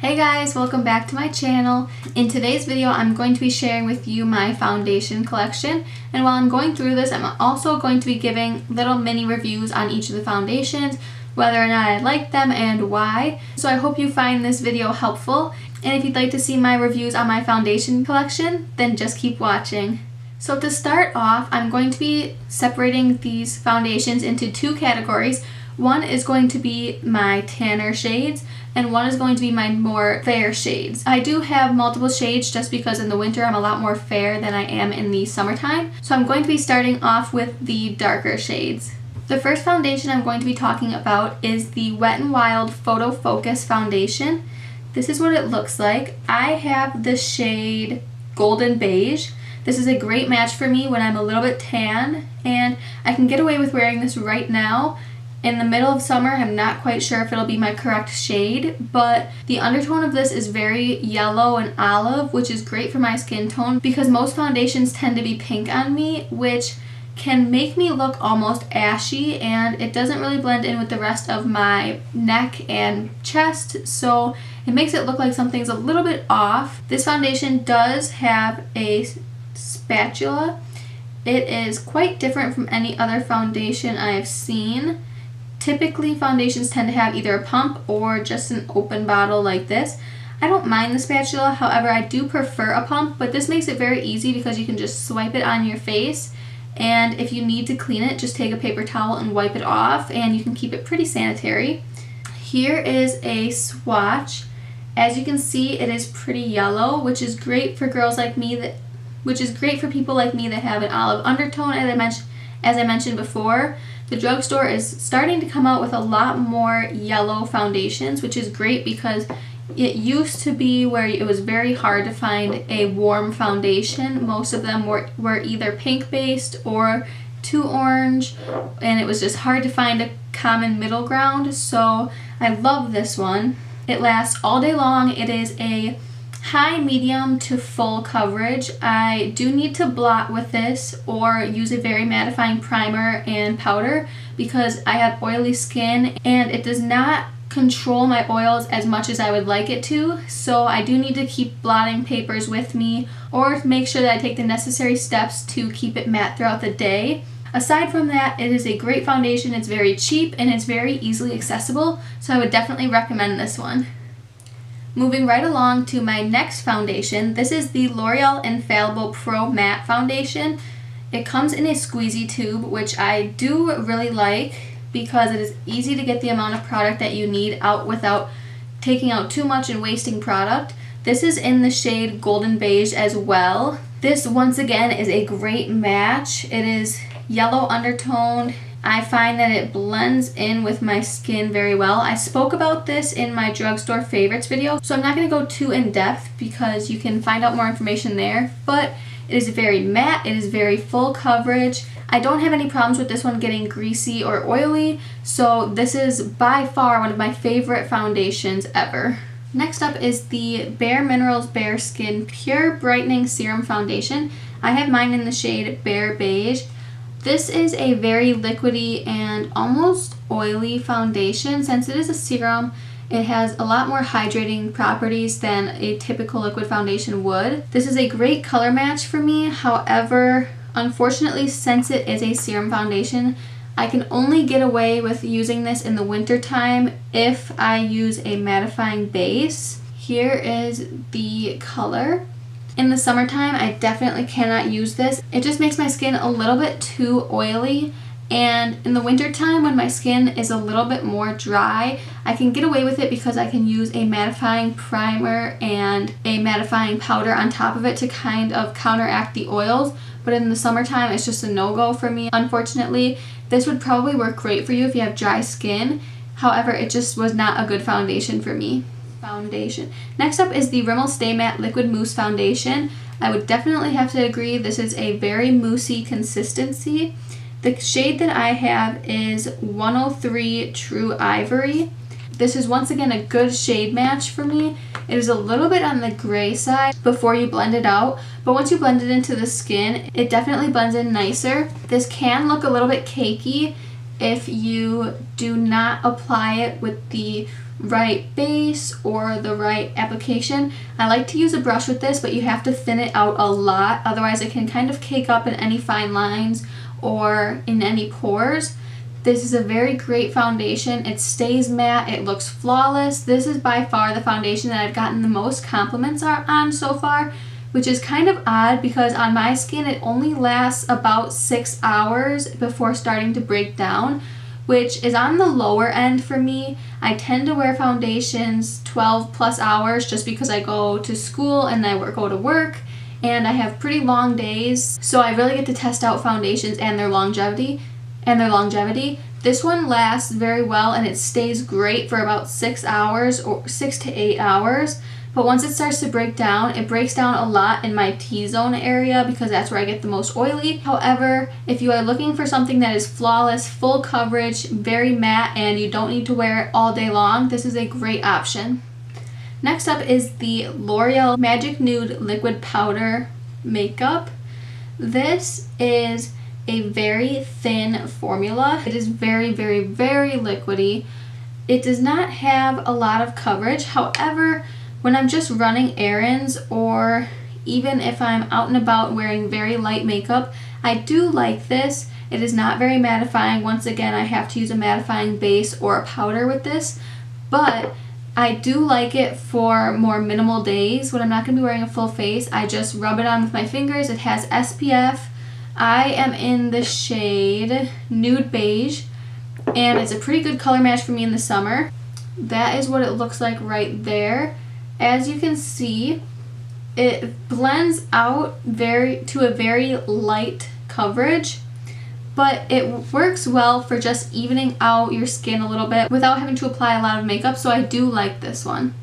Hey guys, welcome back to my channel. In today's video, I'm going to be sharing with you my foundation collection. And while I'm going through this, I'm also going to be giving little mini reviews on each of the foundations, whether or not I like them and why. So I hope you find this video helpful. And if you'd like to see my reviews on my foundation collection, then just keep watching. So to start off, I'm going to be separating these foundations into two categories. One is going to be my tanner shades, and one is going to be my more fair shades. I do have multiple shades just because in the winter I'm a lot more fair than I am in the summertime. So I'm going to be starting off with the darker shades. The first foundation I'm going to be talking about is the Wet n Wild Photofocus foundation. This is what it looks like. I have the shade Golden Beige. This is a great match for me when I'm a little bit tan, and I can get away with wearing this right now. In the middle of summer, I'm not quite sure if it'll be my correct shade, but the undertone of this is very yellow and olive, which is great for my skin tone because most foundations tend to be pink on me, which can make me look almost ashy, and it doesn't really blend in with the rest of my neck and chest, so it makes it look like something's a little bit off. This foundation does have a spatula. It is quite different from any other foundation I have seen. Typically, foundations tend to have either a pump or just an open bottle like this. I don't mind the spatula, however, I do prefer a pump, but this makes it very easy because you can just swipe it on your face, and if you need to clean it, just take a paper towel and wipe it off, and you can keep it pretty sanitary. Here is a swatch. As you can see, it is pretty yellow, which is great for girls like me which is great for people like me that have an olive undertone, as I mentioned before. The drugstore is starting to come out with a lot more yellow foundations, which is great because it used to be where it was very hard to find a warm foundation. Most of them were either pink based or too orange, and it was just hard to find a common middle ground. So I love this one. It lasts all day long. It is a high, medium to full coverage. I do need to blot with this or use a very mattifying primer and powder because I have oily skin and it does not control my oils as much as I would like it to, so I do need to keep blotting papers with me or make sure that I take the necessary steps to keep it matte throughout the day. Aside from that, it is a great foundation. It's very cheap and it's very easily accessible, so I would definitely recommend this one. Moving right along to my next foundation, this is the L'Oreal Infallible Pro Matte Foundation. It comes in a squeezy tube, which I do really like because it is easy to get the amount of product that you need out without taking out too much and wasting product. This is in the shade Golden Beige as well. This, once again, is a great match. It is yellow undertone. I find that it blends in with my skin very well. I spoke about this in my drugstore favorites video, so I'm not going to go too in depth because you can find out more information there, but it is very matte, it is very full coverage. I don't have any problems with this one getting greasy or oily, so this is by far one of my favorite foundations ever. Next up is the Bare Minerals BareSkin Pure Brightening Serum Foundation. I have mine in the shade Bare Beige. This is a very liquidy and almost oily foundation. Since it is a serum, it has a lot more hydrating properties than a typical liquid foundation would. This is a great color match for me. However, unfortunately, since it is a serum foundation, I can only get away with using this in the winter time if I use a mattifying base. Here is the color. In the summertime, I definitely cannot use this. It just makes my skin a little bit too oily, and in the wintertime when my skin is a little bit more dry, I can get away with it because I can use a mattifying primer and a mattifying powder on top of it to kind of counteract the oils, but in the summertime it's just a no-go for me. Unfortunately, this would probably work great for you if you have dry skin. However, it just was not a good foundation for me. Next up is the Rimmel Stay Matte Liquid Mousse Foundation. I would definitely have to agree, this is a very moussey consistency. The shade that I have is 103 True Ivory. This is once again a good shade match for me. It is a little bit on the gray side before you blend it out, but once you blend it into the skin, it definitely blends in nicer. This can look a little bit cakey if you do not apply it with the right base or the right application. I like to use a brush with this, but you have to thin it out a lot, otherwise it can kind of cake up in any fine lines or in any pores. This is a very great foundation. It stays matte, it looks flawless. This is by far the foundation that I've gotten the most compliments on so far, which is kind of odd because on my skin it only lasts about 6 hours before starting to break down, which is on the lower end for me. I tend to wear foundations 12 plus hours just because I go to school and I go to work and I have pretty long days, so I really get to test out foundations and their longevity. This one lasts very well and it stays great for about 6 hours or 6 to 8 hours. But once it starts to break down, it breaks down a lot in my T-zone area because that's where I get the most oily. However, if you are looking for something that is flawless, full coverage, very matte, and you don't need to wear it all day long, this is a great option. Next up is the L'Oreal Magic Nude Liquid Powder Makeup. This is a very thin formula. It is very, very, very liquidy. It does not have a lot of coverage. However, when I'm just running errands or even if I'm out and about wearing very light makeup, I do like this. It is not very mattifying. Once again, I have to use a mattifying base or a powder with this, but I do like it for more minimal days when I'm not going to be wearing a full face. I just rub it on with my fingers. It has SPF. I am in the shade Nude Beige, and it's a pretty good color match for me in the summer. That is what it looks like right there. As you can see, it blends out to a very light coverage, but it works well for just evening out your skin a little bit without having to apply a lot of makeup, so I do like this one.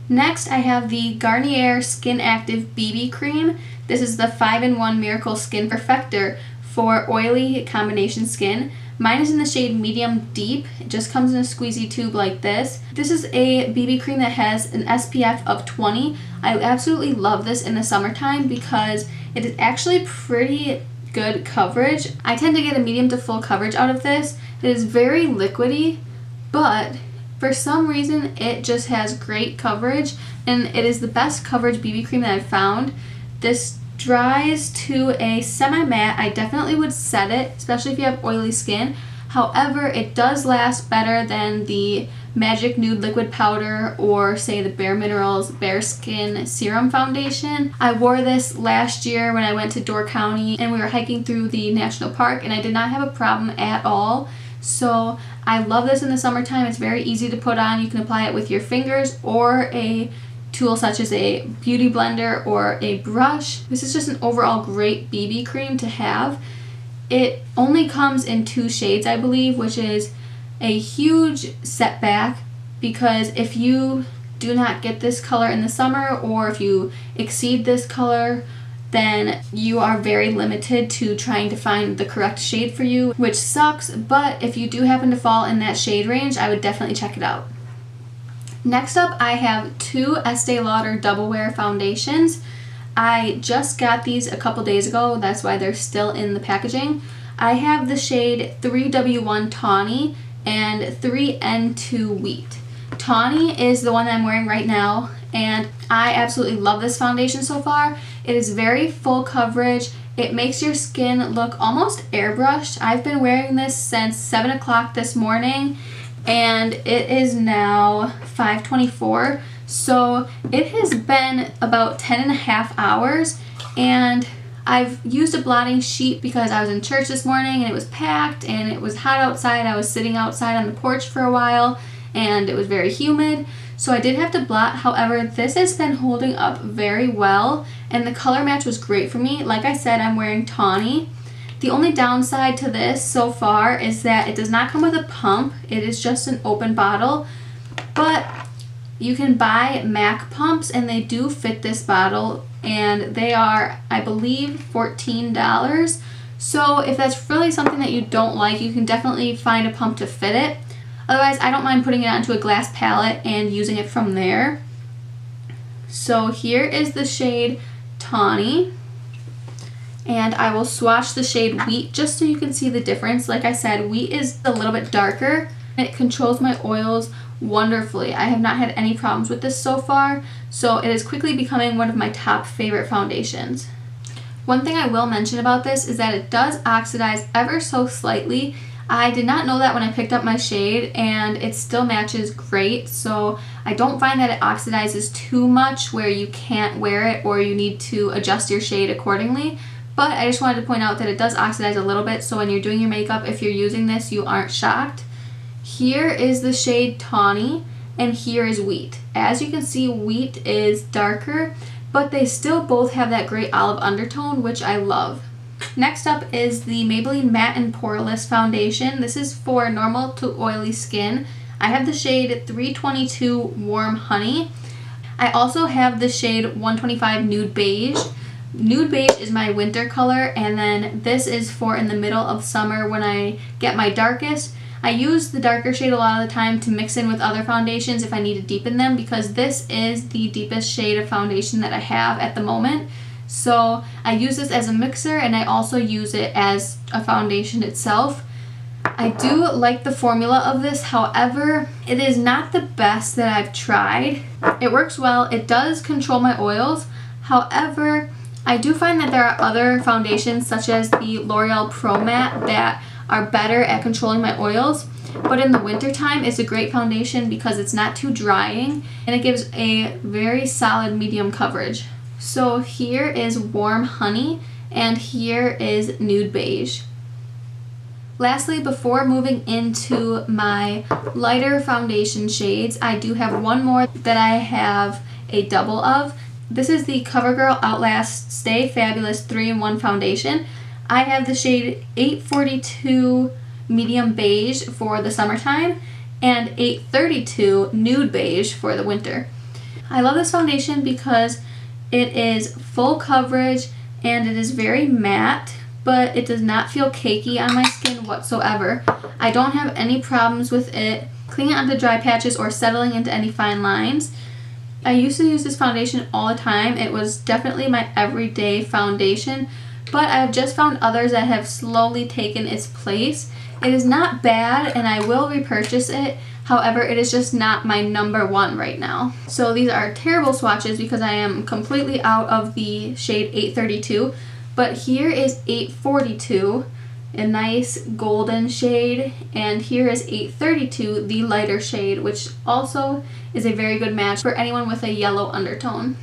Next, I have the Garnier Skin Active BB Cream. This is the 5-in-1 Miracle Skin Perfector for oily combination skin. Mine is in the shade Medium Deep. It just comes in a squeezy tube like this. This is a BB cream that has an SPF of 20. I absolutely love this in the summertime because it is actually pretty good coverage. I tend to get a medium to full coverage out of this. It is very liquidy, but for some reason it just has great coverage, and it is the best coverage BB cream that I've found. This dries to a semi-matte. I definitely would set it, especially if you have oily skin. However, it does last better than the Magic Nude Liquid Powder or say the Bare Minerals BareSkin Serum Foundation. I wore this last year when I went to Door County and we were hiking through the national park, and I did not have a problem at all. So I love this in the summertime. It's very easy to put on. You can apply it with your fingers or a tool such as a beauty blender or a brush. This is just an overall great BB cream to have. It only comes in 2 shades, I believe, which is a huge setback because if you do not get this color in the summer or if you exceed this color, then you are very limited to trying to find the correct shade for you, which sucks. But if you do happen to fall in that shade range, I would definitely check it out. Next up, I have 2 Estee Lauder Doublewear foundations. I just got these a couple days ago, that's why they're still in the packaging. I have the shade 3W1 Tawny and 3N2 Wheat. Tawny is the one that I'm wearing right now, and I absolutely love this foundation so far. It is very full coverage. It makes your skin look almost airbrushed. I've been wearing this since 7 o'clock this morning, and it is now 5:24, so it has been about 10.5 hours, and I've used a blotting sheet because I was in church this morning and it was packed and it was hot outside. I was sitting outside on the porch for a while and it was very humid, so I did have to blot. However, this has been holding up very well and the color match was great for me. Like I said, I'm wearing tawny. The only downside to this so far is that it does not come with a pump. It is just an open bottle, but you can buy MAC pumps and they do fit this bottle, and they are, I believe, $14. So if that's really something that you don't like, you can definitely find a pump to fit it. Otherwise, I don't mind putting it onto a glass palette and using it from there. So here is the shade Tawny, and I will swatch the shade Wheat just so you can see the difference. Like I said, Wheat is a little bit darker. It controls my oils wonderfully. I have not had any problems with this so far, so it is quickly becoming one of my top favorite foundations. One thing I will mention about this is that it does oxidize ever so slightly. I did not know that when I picked up my shade, and it still matches great, so I don't find that it oxidizes too much where you can't wear it or you need to adjust your shade accordingly. But I just wanted to point out that it does oxidize a little bit, so when you're doing your makeup, if you're using this, you aren't shocked. Here is the shade Tawny, and here is Wheat. As you can see, Wheat is darker, but they still both have that great olive undertone, which I love. Next up is the Maybelline Matte and Poreless Foundation. This is for normal to oily skin. I have the shade 322 Warm Honey. I also have the shade 125 Nude Beige. Nude Beige is my winter color, and then this is for in the middle of summer when I get my darkest. I use the darker shade a lot of the time to mix in with other foundations if I need to deepen them, because this is the deepest shade of foundation that I have at the moment. So I use this as a mixer, and I also use it as a foundation itself. I do like the formula of this, however, it is not the best that I've tried. It works well, it does control my oils, however, I do find that there are other foundations such as the L'Oreal Pro Matte that are better at controlling my oils. But in the winter time, it's a great foundation because it's not too drying and it gives a very solid medium coverage. So here is Warm Honey and here is Nude Beige. Lastly, before moving into my lighter foundation shades, I do have one more that I have a double of. This is the Covergirl OUTLAST Stay Fabulous 3-in-1 Foundation. I have the shade 842 Medium Beige for the summertime and 832 Nude Beige for the winter. I love this foundation because it is full coverage and it is very matte, but it does not feel cakey on my skin whatsoever. I don't have any problems with it clinging onto dry patches or settling into any fine lines. I used to use this foundation all the time. It was definitely my everyday foundation, but I've just found others that have slowly taken its place. It is not bad and I will repurchase it. However, it is just not my number one right now. So these are terrible swatches because I am completely out of the shade 832. But here is 842, a nice golden shade, and here is 832, the lighter shade, which also is a very good match for anyone with a yellow undertone.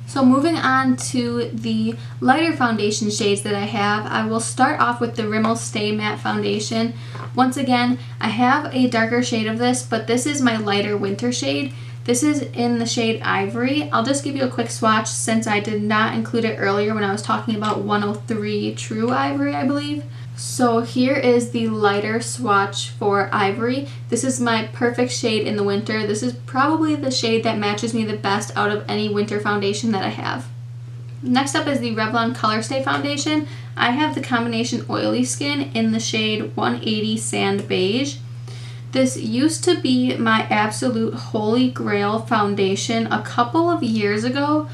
So moving on to the lighter foundation shades that I have, I will start off with the Rimmel Stay Matte Foundation. Once again, I have a darker shade of this, but this is my lighter winter shade. This is in the shade Ivory. I'll just give you a quick swatch since I did not include it earlier when I was talking about 103 True Ivory, I believe. So here is the lighter swatch for Ivory. This is my perfect shade in the winter. This is probably the shade that matches me the best out of any winter foundation that I have. Next up is the Revlon COLORSTAY Foundation. I have the combination oily skin in the shade 180 Sand Beige. This used to be my absolute holy grail foundation a couple of years ago.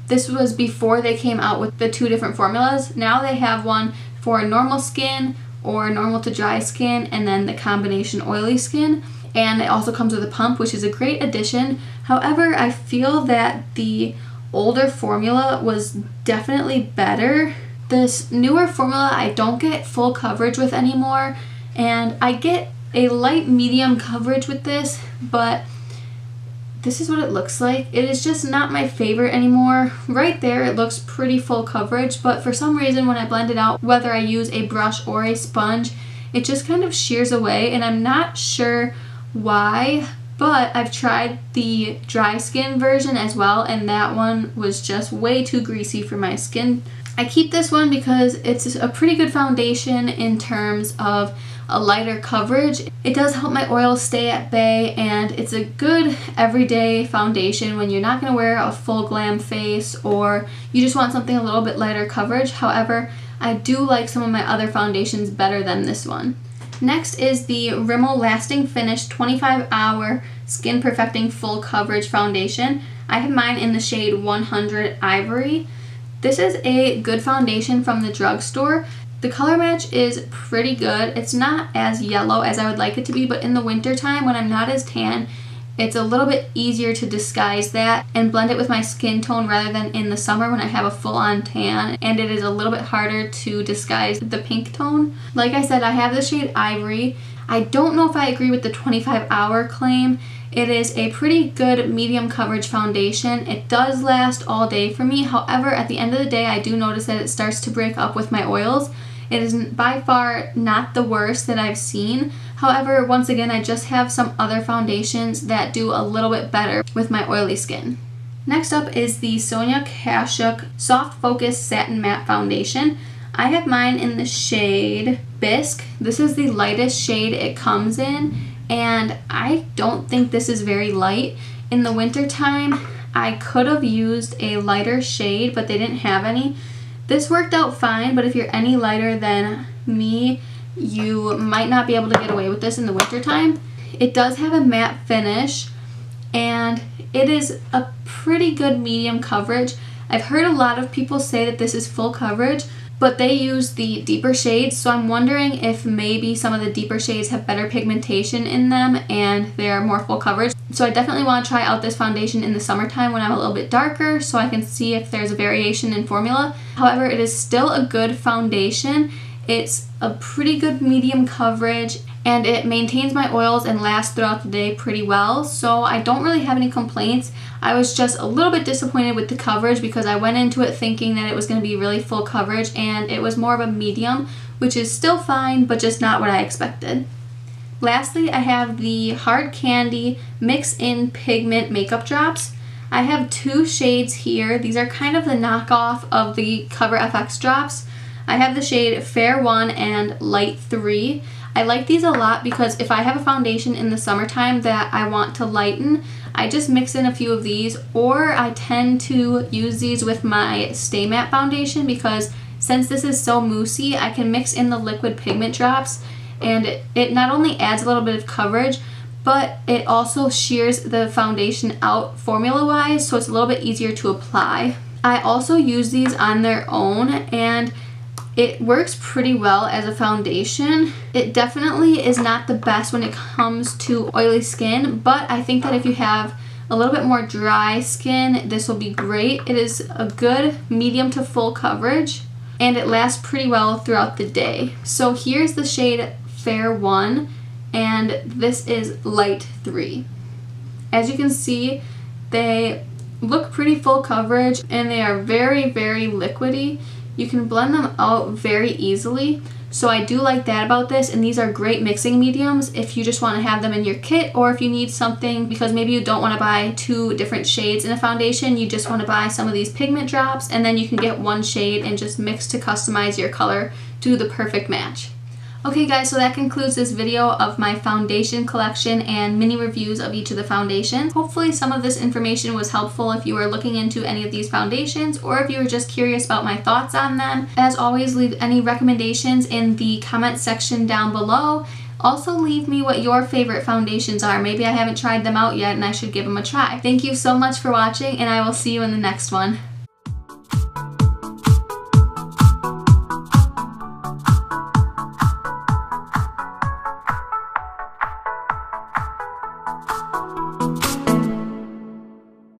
This was before they came out with the two different formulas. Now they have one for normal skin or normal to dry skin, and then the combination oily skin. And it also comes with a pump, which is a great addition. However, I feel that the older formula was definitely better. This newer formula I don't get full coverage with anymore, and I get a light medium coverage with this, but this is what it looks like. It is just not my favorite anymore. Right there it looks pretty full coverage, but for some reason when I blend it out, whether I use a brush or a sponge, it just kind of shears away, and I'm not sure why, but I've tried the dry skin version as well, and that one was just way too greasy for my skin. I keep this one because it's a pretty good foundation in terms of a lighter coverage. It does help my oils stay at bay, and it's a good everyday foundation when you're not going to wear a full glam face or you just want something a little bit lighter coverage. However, I do like some of my other foundations better than this one. Next is the Rimmel Lasting Finish 25-Hour Skin Perfecting Full Coverage Foundation. I have mine in the shade 100 Ivory. This is a good foundation from the drugstore. The color match is pretty good. It's not as yellow as I would like it to be, but in the winter time when I'm not as tan, it's a little bit easier to disguise that and blend it with my skin tone rather than in the summer when I have a full-on tan, and it is a little bit harder to disguise the pink tone. Like I said, I have the shade Ivory. I don't know if I agree with the 25-hour claim. It is a pretty good medium coverage foundation. It does last all day for me. However, at the end of the day, I do notice that it starts to break up with my oils. It is by far not the worst that I've seen. However, once again, I just have some other foundations that do a little bit better with my oily skin. Next up is the SONIA KASHUK Soft Focus Satin Matte Foundation. I have mine in the shade Bisque. This is the lightest shade it comes in, and I don't think this is very light. In the winter time, I could have used a lighter shade, but they didn't have any. This worked out fine, but if you're any lighter than me, you might not be able to get away with this in the winter time. It does have a matte finish, and it is a pretty good medium coverage. I've heard a lot of people say that this is full coverage, but they use the deeper shades, so I'm wondering if maybe some of the deeper shades have better pigmentation in them and they're more full coverage. So I definitely want to try out this foundation in the summertime when I'm a little bit darker so I can see if there's a variation in formula. However, it is still a good foundation. It's a pretty good medium coverage, and it maintains my oils and lasts throughout the day pretty well, so I don't really have any complaints. I was just a little bit disappointed with the coverage because I went into it thinking that it was going to be really full coverage, and it was more of a medium, which is still fine, but just not what I expected. Lastly, I have the Hard Candy Mix In Pigment Makeup Drops. I have two shades here. These are kind of the knockoff of the Cover FX drops. I have the shade Fair 1 and Light 3. I like these a lot because if I have a foundation in the summertime that I want to lighten, I just mix in a few of these, or I tend to use these with my Stay Matte foundation because since this is so moussey, I can mix in the liquid pigment drops, and it not only adds a little bit of coverage, but it also shears the foundation out formula-wise, so it's a little bit easier to apply. I also use these on their own, and it works pretty well as a foundation. It definitely is not the best when it comes to oily skin, but I think that if you have a little bit more dry skin, this will be great. It is a good medium to full coverage, and it lasts pretty well throughout the day. So here's the shade Fair 1, and this is Light 3. As you can see, they look pretty full coverage, and they are very, very liquidy. You can blend them out very easily, so I do like that about this, and these are great mixing mediums if you just want to have them in your kit, or if you need something because maybe you don't want to buy two different shades in a foundation, you just want to buy some of these pigment drops, and then you can get one shade and just mix to customize your color to the perfect match. Okay guys, so that concludes this video of my foundation collection and mini reviews of each of the foundations. Hopefully some of this information was helpful if you are looking into any of these foundations, or if you were just curious about my thoughts on them. As always, leave any recommendations in the comment section down below. Also leave me what your favorite foundations are. Maybe I haven't tried them out yet and I should give them a try. Thank you so much for watching, and I will see you in the next one.